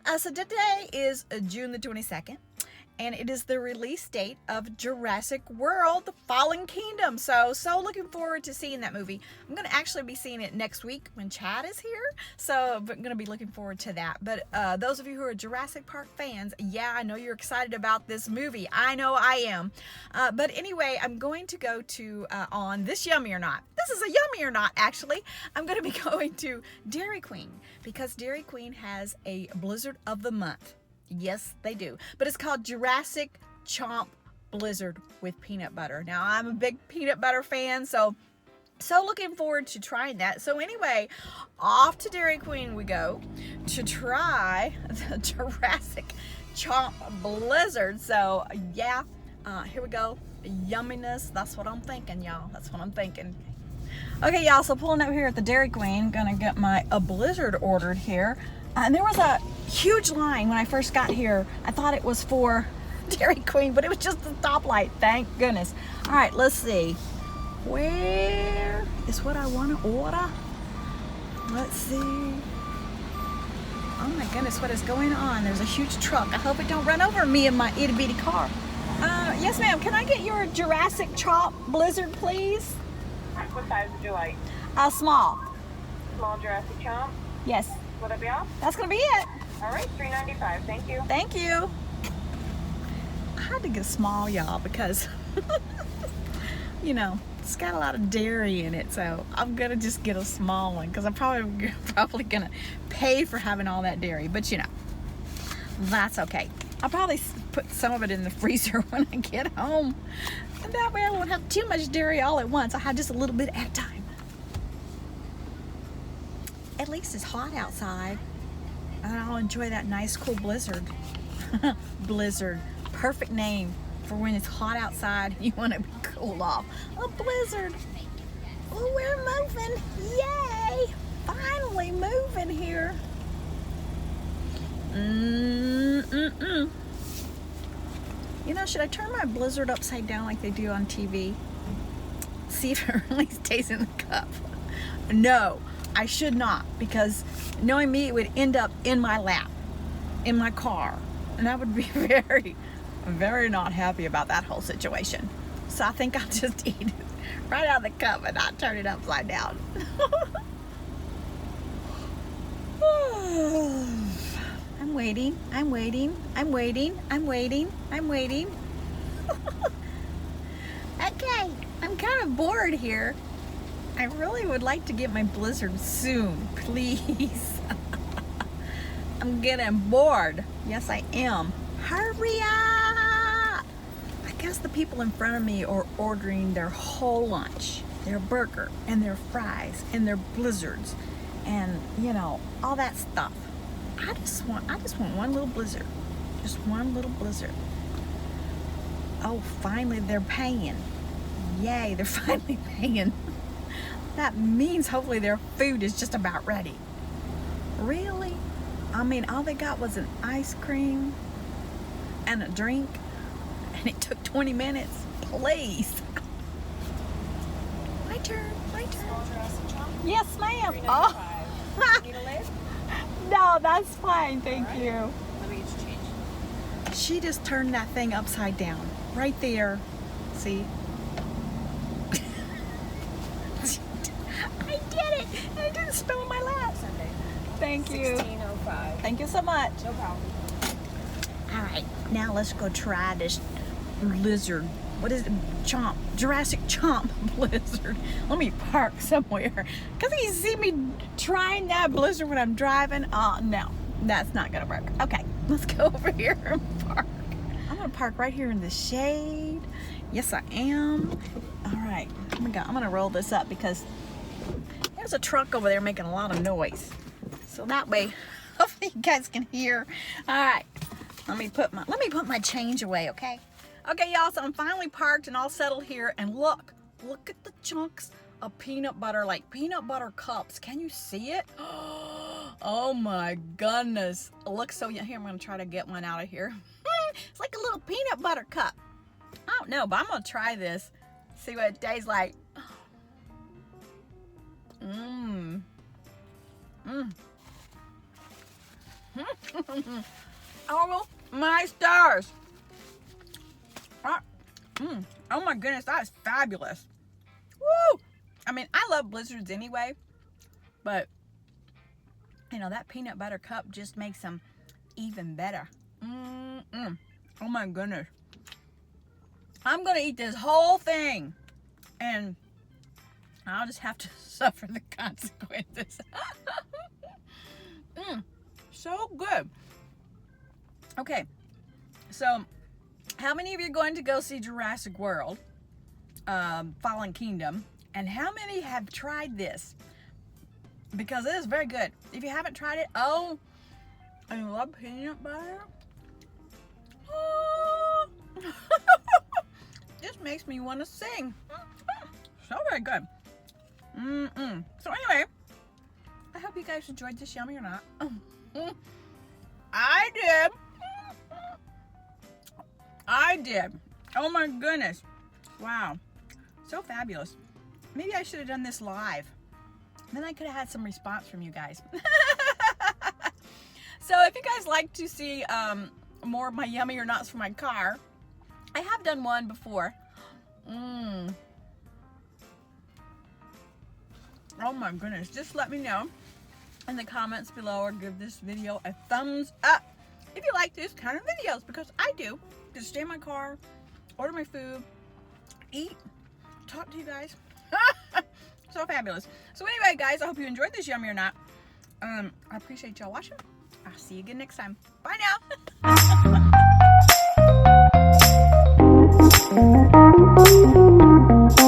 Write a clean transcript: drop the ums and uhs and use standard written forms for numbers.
So today is June the 22nd, and it is the release date of Jurassic World: The Fallen Kingdom. So looking forward to seeing that movie. I'm going to actually be seeing it next week when Chad is here, so I'm going to be looking forward to that. But those of you who are Jurassic Park fans, yeah, I know you're excited about this movie. I know I am. But anyway, I'm going to go to, on this Yummy or Not. This is a Yummy or Not, actually. I'm going to be going to Dairy Queen, because Dairy Queen has a Blizzard of the Month. Yes, they do. But it's called Jurassic Chomp Blizzard with peanut butter. Now, I'm a big peanut butter fan, so looking forward to trying that. So anyway, off to Dairy Queen we go to try the Jurassic Chomp Blizzard. So yeah, here we go. Yumminess. That's what I'm thinking, y'all. That's what I'm thinking. Okay, y'all, so pulling up here at the Dairy Queen, gonna get a Blizzard ordered here. And there was a huge line when I first got here. I thought it was for Dairy Queen, but it was just the stoplight. Thank goodness. All right, let's see. Where is what I want to order? Let's see. Oh my goodness, what is going on? There's a huge truck. I hope it don't run over me in my itty bitty car. Yes, ma'am. Can I get your Jurassic Chomp Blizzard, please? What size would you like? Small. Small Jurassic Chomp? Yes. Will that be all? That's gonna be it. All right, $3.95. Thank you. Thank you. I had to get small, y'all, because you know, it's got a lot of dairy in it, so I'm gonna just get a small one because I'm probably gonna pay for having all that dairy, but you know, that's okay. I'll probably put some of it in the freezer when I get home, and that way I won't have too much dairy all at once. I have just a little bit at a time. At least it's hot outside, and I'll enjoy that nice cool blizzard. Blizzard, perfect name for when it's hot outside and you want to be cooled off. A blizzard. Oh, we're moving. Yay! Finally moving here. You know, should I turn my blizzard upside down like they do on TV? See if it really stays in the cup. No, I should not, because knowing me, it would end up in my lap, in my car, and I would be very, very not happy about that whole situation. So I think I'll just eat it right out of the cup and not turn it upside down. I'm waiting. Okay, I'm kind of bored here. I really would like to get my blizzard soon, please. I'm getting bored. Yes, I am. Hurry up! I guess the people in front of me are ordering their whole lunch, their burger and their fries and their blizzards and, you know, all that stuff. I just want one little blizzard. Just one little blizzard. Oh, finally they're paying. Yay, they're finally paying. That means hopefully their food is just about ready. Really? I mean, all they got was an ice cream and a drink, and it took 20 minutes. Please. My turn. Small Jurassic Chomp? Yes, ma'am. $3.95. Oh. Need a lid? No, that's fine. Thank you. Let me get you change. She just turned that thing upside down. Right there. See? I did it! And it didn't spill in my lap. Sunday. Thank you. $16.05. Thank you so much. No problem. Alright, now let's go try this blizzard. What is it? Chomp. Jurassic Chomp Blizzard. Let me park somewhere. Because you see me trying that blizzard when I'm driving. Oh, no. That's not going to work. Okay, let's go over here and park. I'm going to park right here in the shade. Yes, I am. Alright, I'm going to roll this up because there's a truck over there making a lot of noise. So that way, hopefully you guys can hear. Alright, let me put my change away, okay? Okay, y'all, so I'm finally parked and all settled here, and look at the chunks of peanut butter, like peanut butter cups. Can you see it? Oh my goodness. It looks so, here, I'm gonna try to get one out of here. It's like a little peanut butter cup. I don't know, but I'm gonna try this. See what it tastes like. Oh my stars. Oh my goodness, that is fabulous. Woo! I mean, I love blizzards anyway, but you know, that peanut butter cup just makes them even better. Oh my goodness. I'm gonna eat this whole thing and I'll just have to suffer the consequences. So good. Okay, so how many of you are going to go see Jurassic World, Fallen Kingdom, and how many have tried this? Because it is very good. If you haven't tried it, oh, I love peanut butter. Oh. Just makes me want to sing. So very good. So anyway, I hope you guys enjoyed this, yummy or not. I did. I did. Oh my goodness. Wow. So fabulous. Maybe I should have done this live. Then I could have had some response from you guys. So if you guys like to see more of my yummy or nots for my car, I have done one before. Oh my goodness. Just let me know in the comments below or give this video a thumbs up if you like this kind of videos, because I do. Just stay in my car, order my food, eat, talk to you guys. So fabulous. So anyway, guys, I hope you enjoyed this yummy or not. I appreciate y'all watching. I'll see you again next time. Bye now.